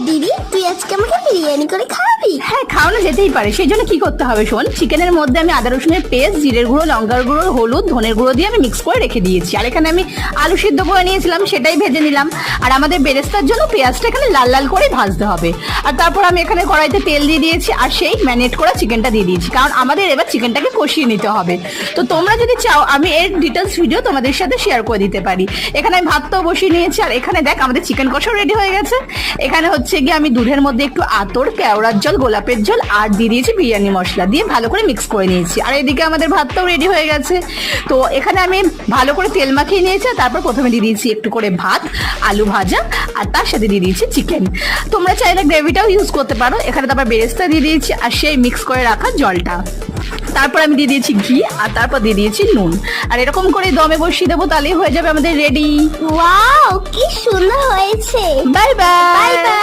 দিদি তুই আজকে আমাকে বিরিয়ানি করে খাওয়াবি? হ্যাঁ, খাওয়ানো যেতেই পারে। সেই জন্য কি করতে হবে শোন, চিকেনের মধ্যে আমি আদা রসুনের পেস্ট, জিরের গুঁড়ো, লঙ্কার গুঁড়ো, হলুদ, ধনের গুঁড়ো দিয়ে আমি মিক্স করে রেখে দিয়েছি। আর এখানে আমি আলু সিদ্ধ করে নিয়েছিলাম, সেটাই ভেজে নিলাম। আর আমাদের বেরেস্তার জন্য পেঁয়াজটা এখানে লাল লাল করে ভাজতে হবে। আর তারপর আমি এখানে কড়াইতে তেল দিয়ে দিয়েছি আর সেই ম্যারিনেট করা চিকেনটা দিয়ে দিয়েছি, কারণ আমাদের এবার চিকেনটাকে কষিয়ে নিতে হবে। তো তোমরা যদি চাও আমি এর ডিটেলস ভিডিও তোমাদের সাথে শেয়ার করে দিতে পারি। এখানে আমি ভাতটাও বসিয়ে নিয়েছি আর এখানে দেখ আমাদের চিকেন কষাও রেডি হয়ে গেছে। এখানে হচ্ছে গিয়ে আমি দুধের মধ্যে একটু আতর, কেওড়ার জল, গোলাপের জল আর দিয়ে দিয়েছি বিরিয়ানি মশলা, দিয়ে ভালো করে মিক্স করে নিয়েছি। আর এদিকে আমাদের ভাতটাও রেডি হয়ে গেছে। তো এখানে আমি ভালো করে তেল মাখিয়ে নিয়েছি। তারপর প্রথমে দিয়ে দিয়েছি একটু করে ভাত, আলু ভাজা আর তার সাথে দিয়ে দিয়েছি চিকেন। তোমরা চাইলে গ্রেভিটাও ইউজ করতে পারো। এখানে তারপর বেরেস্তা দিয়ে দিয়েছি আর সেই মিক্স করে রাখা জলটা। তারপর আমি দিয়ে দিয়েছি ঘি আর তারপর দিয়ে দিয়েছি নুন। আর এরকম করে দমে বসিয়ে দেবো, তাহলেই হয়ে যাবে আমাদের রেডি। ওয়াও কি সুন্দর হয়েছে। Bye bye. Bye bye.